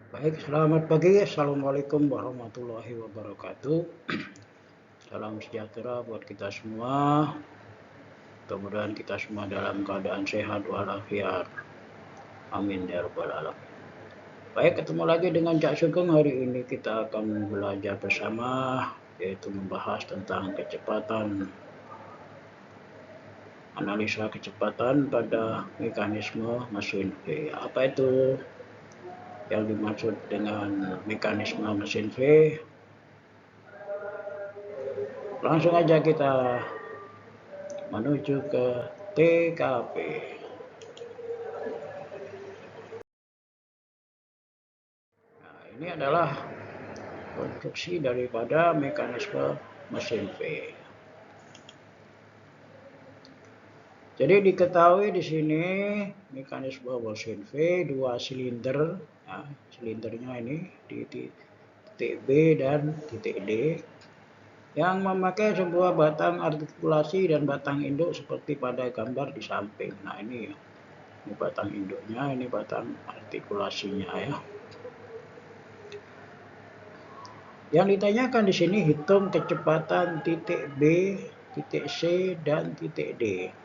Baik, selamat pagi. Assalamualaikum warahmatullahi wabarakatuh. Salam sejahtera buat kita semua. Mudah-mudahan kita semua dalam keadaan sehat walafiat. Amin ya rabbal alamin. Baik, ketemu lagi dengan Cak Sugeng. Hari ini kita akan belajar bersama, yaitu membahas tentang analisa kecepatan pada mekanisme mesin V. Apa itu yang dimaksud dengan mekanisme mesin V? Langsung aja kita menuju ke TKP. Nah, ini adalah konstruksi daripada mekanisme mesin V. Jadi diketahui di sini mekanisme mesin V 2 silinder, nah, silindernya ini di titik B dan titik D, yang memakai sebuah batang artikulasi dan batang induk seperti pada gambar di samping. Nah ini batang induknya, ini batang artikulasinya ya. Yang ditanyakan di sini hitung kecepatan titik B, titik C, dan titik D.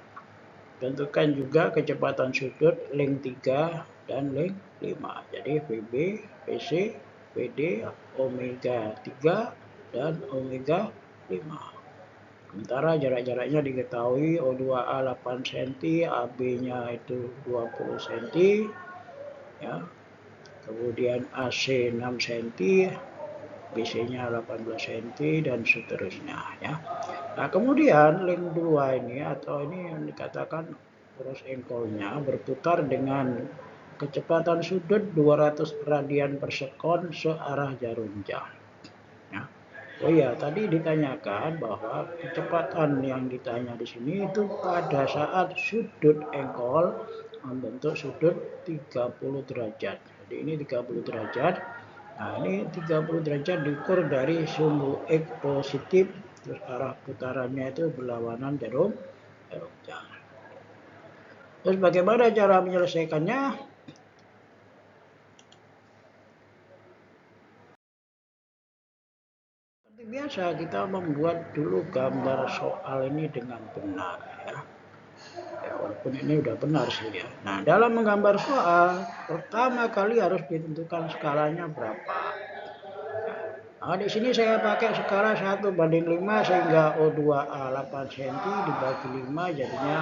Tentukan juga kecepatan sudut link 3 dan link 5. Jadi VB, VC, VD, omega 3 dan omega 5. Sementara jarak-jaraknya diketahui O2A 8 cm, AB-nya itu 20 cm, ya. Kemudian AC 6 cm, BC-nya 18 cm dan seterusnya ya. Nah, kemudian link 2 ini atau ini yang dikatakan cross angle-nya berputar dengan kecepatan sudut 200 radian per sekon searah jarum jam. Ya. Oh iya, tadi ditanyakan bahwa kecepatan yang ditanya di sini itu pada saat sudut angle membentuk sudut 30 derajat. Jadi ini 30 derajat. Nah, ini 30 derajat diukur dari sumbu X positif, terus arah putarannya itu berlawanan jarum jam. Terus bagaimana cara menyelesaikannya? Seperti biasa, kita membuat dulu gambar soal ini dengan benar ya. Walaupun ini udah benar sih ya. Nah, dalam menggambar soal, pertama kali harus ditentukan skalanya berapa. Nah, di sini saya pakai skala 1:5 sehingga O2A 8 cm dibagi 5 jadinya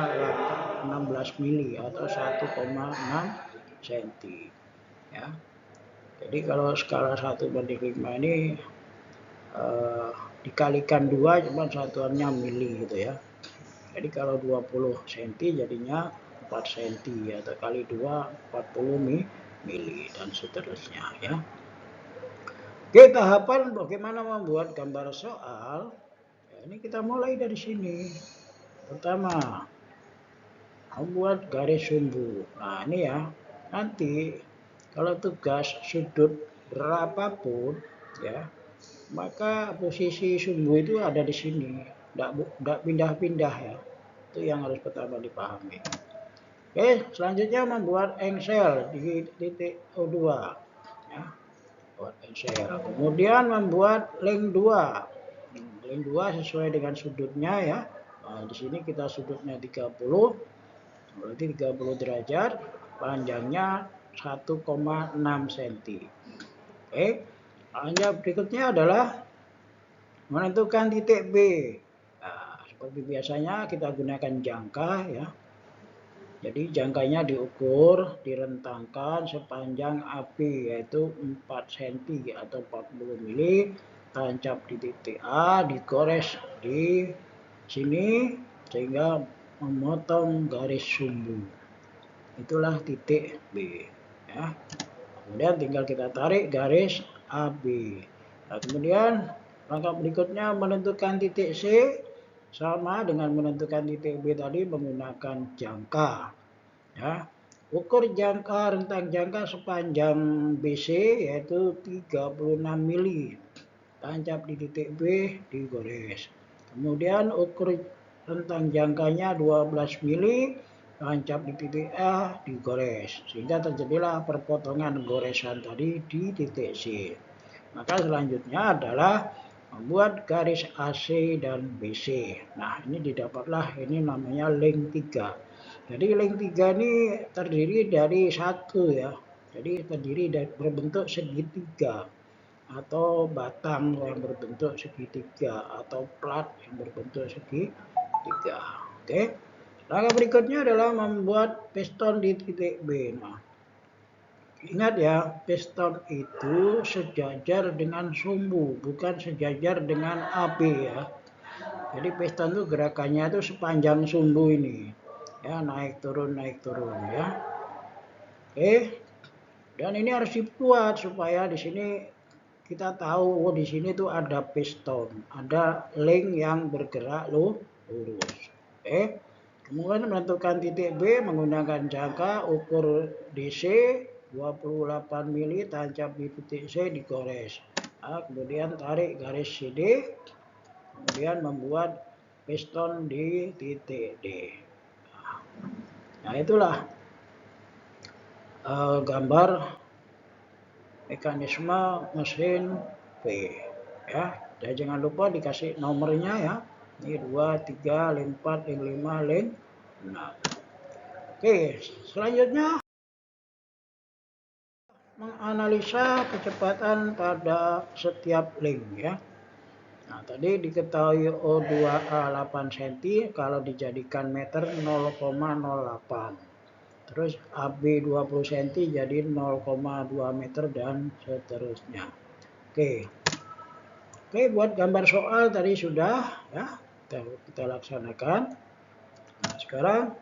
16 mili atau 1,6 cm. Ya. Jadi kalau skala 1:5 ini dikalikan 2 cuma satuannya mili gitu ya. Jadi kalau 20 cm jadinya 4 cm atau kali 2 40 mili dan seterusnya ya. Oke, tahapan bagaimana membuat gambar soal. Ya, ini kita mulai dari sini. Pertama, membuat garis sumbu. Nah, ini ya. Nanti kalau tugas sudut berapapun ya, maka posisi sumbu itu ada di sini. Tidak pindah-pindah ya. Itu yang harus pertama dipahami. Oke, selanjutnya membuat engsel di titik O2 ya. Kemudian membuat link 2. Link 2 sesuai dengan sudutnya ya. Nah, di sini kita sudutnya 30. Berarti 30 derajat, panjangnya 1,6 cm. Oke. Lanjut berikutnya adalah menentukan titik B. Nah, seperti biasanya kita gunakan jangka ya. Jadi jangkanya diukur, direntangkan sepanjang AB yaitu 4 cm atau 40 mili, tancap di titik A, digores di sini sehingga memotong garis sumbu. Itulah titik B ya. Kemudian tinggal kita tarik garis AB. Nah, kemudian langkah berikutnya menentukan titik C. Sama dengan menentukan titik B tadi menggunakan jangka. Ya. Ukur jangka rentang jangka sepanjang BC yaitu 36 mili. Tancap di titik B, digores. Kemudian ukur rentang jangkanya 12 mili, tancap di titik A, digores. Sehingga terjadilah perpotongan goresan tadi di titik C. Maka selanjutnya adalah membuat garis AC dan BC. Nah, ini didapatlah ini namanya link 3. Jadi link 3 ini terdiri dari satu ya. Jadi terdiri dari berbentuk segitiga atau batang yang berbentuk segitiga atau plat yang berbentuk segitiga. Oke. Langkah berikutnya adalah membuat piston di titik B. Nah, ingat ya, piston itu sejajar dengan sumbu, bukan sejajar dengan AB ya. Jadi piston itu gerakannya itu sepanjang sumbu ini. Ya, naik turun ya. Oke. Dan ini harus dibuat supaya di sini kita tahu di sini tuh ada piston, ada link yang bergerak lurus. Oke. Kemudian menentukan titik B menggunakan jangka ukur DC 28 mili, tancap di titik C, digores. Nah, kemudian tarik garis CD, kemudian membuat piston di titik D. Nah, itulah gambar mekanisme mesin V ya. Dan jangan lupa dikasih nomornya ya. Ini 2, 3, link 4, link 5, link 6. Oke, selanjutnya menganalisa kecepatan pada setiap link ya. Nah, tadi diketahui O2A 8 cm, kalau dijadikan meter 0,08. Terus AB 20 cm jadi 0,2 meter dan seterusnya. Oke. Oke, buat gambar soal tadi sudah ya, kita laksanakan. Nah, sekarang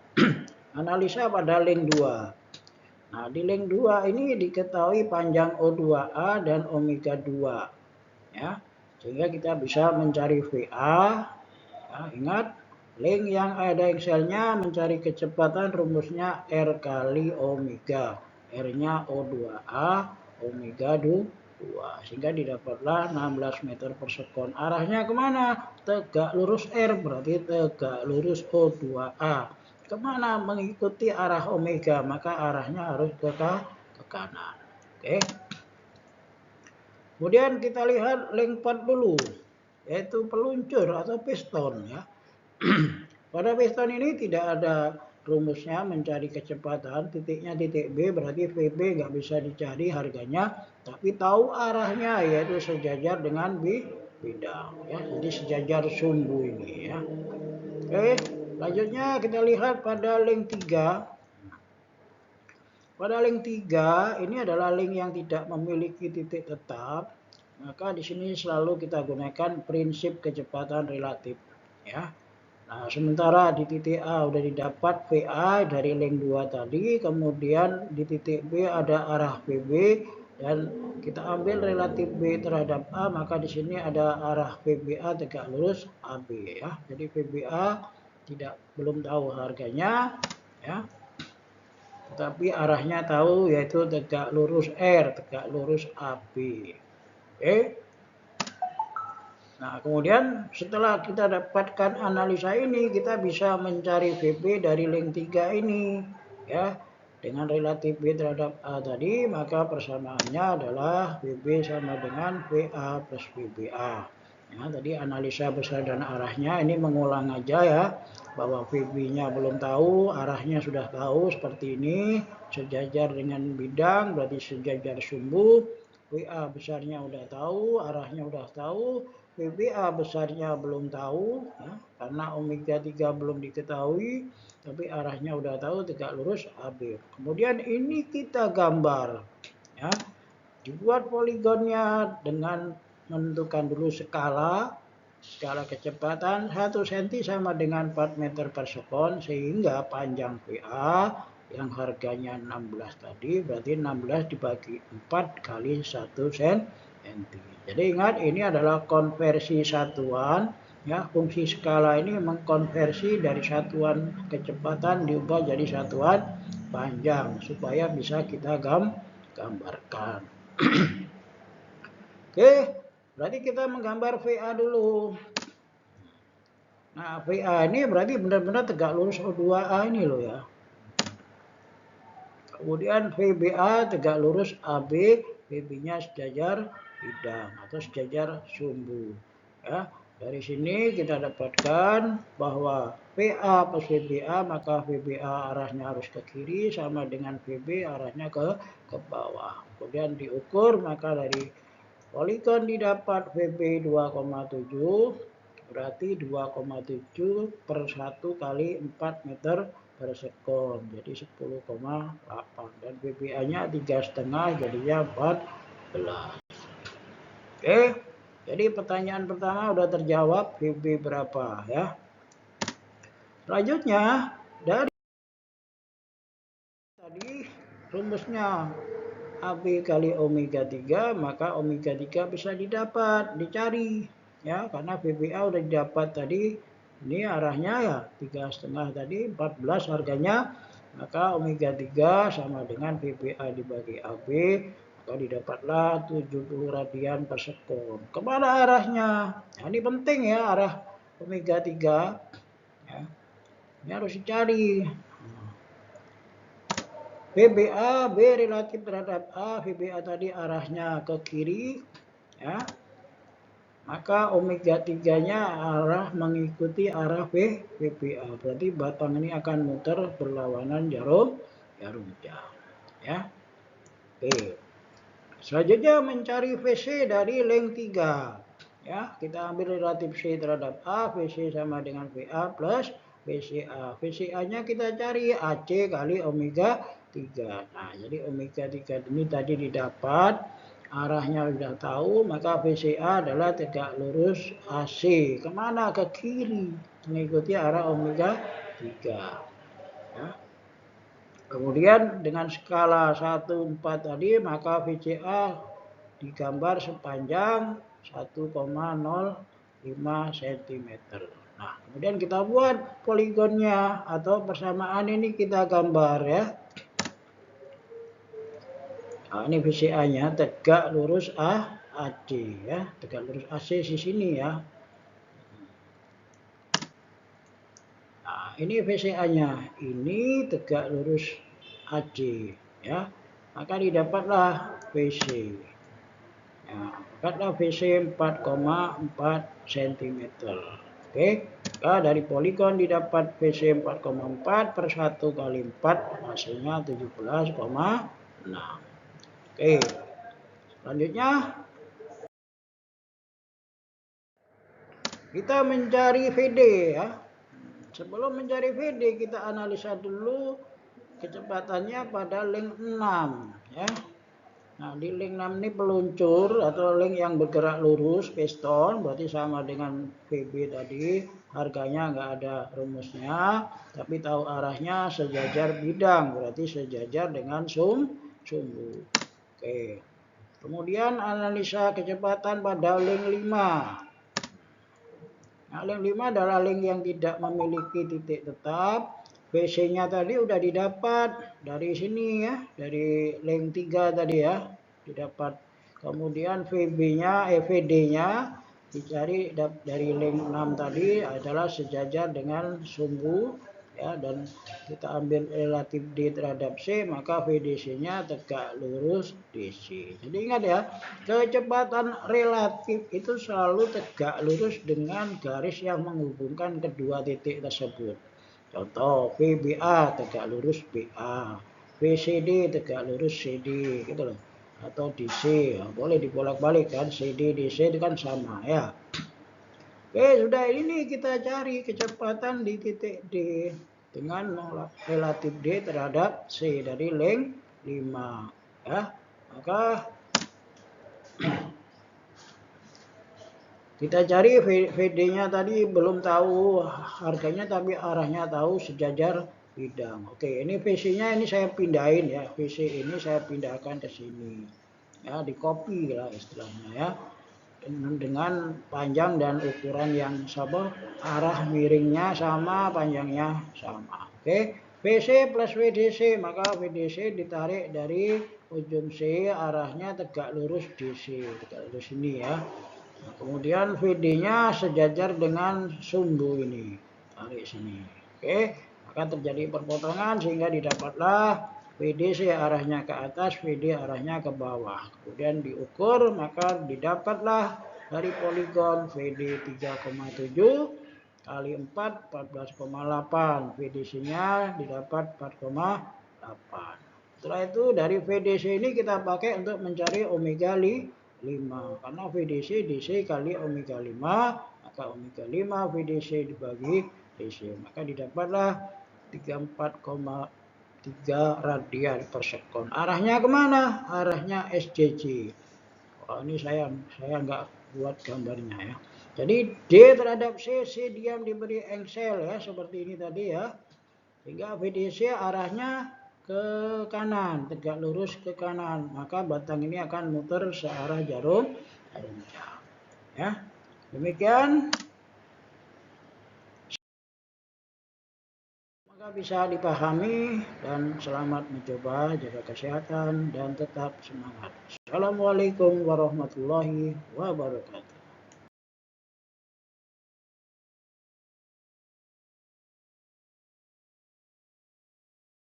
analisa pada link 2. Nah, di link 2 ini diketahui panjang O2A dan omega 2 ya. Sehingga kita bisa mencari VA. Ya, ingat, link yang ada Excelnya mencari kecepatan rumusnya R kali omega. R-nya O2A, omega 2. Sehingga didapatlah 16 meter per sekon. Arahnya kemana? Tegak lurus R, berarti tegak lurus O2A. Kemana? Mengikuti arah omega, maka arahnya harus ke kanan. Oke. Kemudian kita lihat link 4 dulu, yaitu peluncur atau piston ya. Pada piston ini tidak ada rumusnya mencari kecepatan, titiknya titik B, berarti VB nggak bisa dicari harganya, tapi tahu arahnya yaitu sejajar dengan bidang ya. Jadi sejajar sumbu ini ya. Oke, selanjutnya kita lihat pada link 3. Pada link 3 ini adalah link yang tidak memiliki titik tetap. Maka di sini selalu kita gunakan prinsip kecepatan relatif ya. Nah, sementara di titik A sudah didapat VA dari link 2 tadi, kemudian di titik B ada arah VB dan kita ambil relatif B terhadap A, maka di sini ada arah VBA tegak lurus AB ya. Jadi VBA belum tahu harganya ya. Tetapi arahnya tahu yaitu tegak lurus R, tegak lurus AB. Oke. Nah, kemudian setelah kita dapatkan analisa ini, kita bisa mencari VB dari link 3 ini. Ya, dengan relatif B terhadap A tadi, maka persamaannya adalah VB sama dengan VA plus VBA. Ya, tadi analisa besar dan arahnya ini mengulang aja ya, bahwa VB-nya belum tahu, arahnya sudah tahu seperti ini, sejajar dengan bidang, berarti sejajar sumbu. VA besarnya udah tahu, arahnya udah tahu, VBA besarnya belum tahu ya, karena omega 3 belum diketahui, tapi arahnya udah tahu tegak lurus AB. Kemudian ini kita gambar ya. Dibuat poligonnya dengan menentukan dulu skala kecepatan 1 cm sama dengan 4 meter per sekon, sehingga panjang VA yang harganya 16 tadi berarti 16 dibagi 4 kali 1 cm. Jadi ingat, ini adalah konversi satuan ya. Fungsi skala ini mengkonversi dari satuan kecepatan diubah jadi satuan panjang supaya bisa kita gambarkan. Oke, berarti kita menggambar VA dulu. Nah, VA ini berarti benar-benar tegak lurus O2A ini loh ya. Kemudian VBA tegak lurus AB, VB-nya sejajar bidang atau sejajar sumbu. Ya, dari sini kita dapatkan bahwa VA plus VBA, maka VBA arahnya harus ke kiri sama dengan VB arahnya ke bawah. Kemudian diukur, maka dari poligon didapat VB 2,7, berarti 2,7 per 1 kali 4 meter per sekon, jadi 10,8, dan VBA-nya 3,5, jadinya 14. Oke, jadi pertanyaan pertama udah terjawab, VB berapa ya. Selanjutnya dari tadi rumusnya AB kali omega 3, maka omega 3 bisa dicari ya, karena VBA udah didapat tadi. Ini arahnya ya 3,5 tadi, 14 harganya, maka omega 3 sama dengan VBA dibagi AB, maka didapatlah 70 radian per sekon. Kemana arahnya? Nah, ini penting ya, arah omega 3 ya. Ini harus dicari. VBA B relatif terhadap A, VBA tadi arahnya ke kiri ya. Maka omega 3-nya arah mengikuti arah VBA. Berarti batang ini akan muter berlawanan jarum jam ya. Oke. Selanjutnya mencari VC dari leng 3. Ya, kita ambil relatif C terhadap A, VC sama dengan VA plus VCA. VCA-nya kita cari AC kali omega 3. Nah, jadi omega 3 ini tadi didapat, arahnya sudah tahu, maka VCA adalah tegak lurus AC. Kemana? Ke kiri, mengikuti arah omega 3. Ya. Kemudian dengan skala 1,4 tadi, maka VCA digambar sepanjang 1,05 cm. Nah, kemudian kita buat poligonnya atau persamaan ini kita gambar ya. Nah, ini VCA-nya tegak lurus AC ya, tegak lurus AC di sini ya. Nah, ini VCA-nya, ini tegak lurus AC ya. Maka didapatlah VC. Ya, dapatlah VC 4,4 cm. Oke, maka dari poligon didapat VC 4,4 per 1 kali 4, hasilnya 17,6. Oke, selanjutnya kita mencari VD ya. Sebelum mencari VD, kita analisa dulu kecepatannya pada leng 6 ya. Nah, di leng 6 ini peluncur atau leng yang bergerak lurus, piston, berarti sama dengan VB tadi. Harganya nggak ada rumusnya, tapi tahu arahnya sejajar bidang, berarti sejajar dengan sumbu. Oke. Kemudian analisa kecepatan pada leng 5. Nah, leng 5 adalah leng yang tidak memiliki titik tetap. VC-nya tadi udah didapat dari sini ya, dari leng 3 tadi ya, didapat. Kemudian VB-nya, VD-nya dicari dari leng 6 tadi adalah sejajar dengan sumbu ya, dan kita ambil relatif D terhadap C, maka VDC-nya tegak lurus DC. Jadi ingat ya, kecepatan relatif itu selalu tegak lurus dengan garis yang menghubungkan kedua titik tersebut. Contoh, VBA tegak lurus BA, VCD tegak lurus CD, gitu loh. Atau DC, ya, boleh dibolak-balik kan, CD, DC itu kan sama ya. Oke, sudah ini kita cari kecepatan di titik D dengan relatif D terhadap C dari leng 5 ya. Maka kita cari VD-nya tadi belum tahu harganya, tapi arahnya tahu, sejajar bidang. Oke, ini VC-nya ini saya pindahin ya. VC ini saya pindahkan ke sini. Ya, di copy lah istilahnya ya. Dengan panjang dan ukuran yang sama, arah miringnya sama, panjangnya sama. Oke, VC plus VDC, maka VDC ditarik dari ujung C, arahnya tegak lurus DC, tegak lurus ini ya. Nah, kemudian VD-nya sejajar dengan sumbu ini, tarik sini. Oke, maka terjadi perpotongan sehingga didapatlah VDC arahnya ke atas, VD arahnya ke bawah. Kemudian diukur, maka didapatlah dari poligon VD 3,7 kali 4, 14,8. VDC-nya didapat 4,8. Setelah itu dari VDC ini kita pakai untuk mencari omega 5. Karena VDC DC kali omega 5, maka omega 5 VDC dibagi DC. Maka didapatlah 34,3 radian per sekon. Arahnya kemana? Arahnya SJJ. Oh, ini saya nggak buat gambarnya ya. Jadi D terhadap C diam diberi engsel ya, seperti ini tadi ya. Sehingga VDC arahnya ke kanan, tegak lurus ke kanan. Maka batang ini akan muter searah jarum jam. Ya. Demikian. Semoga bisa dipahami dan selamat mencoba, jaga kesehatan dan tetap semangat. Assalamualaikum warahmatullahi wabarakatuh.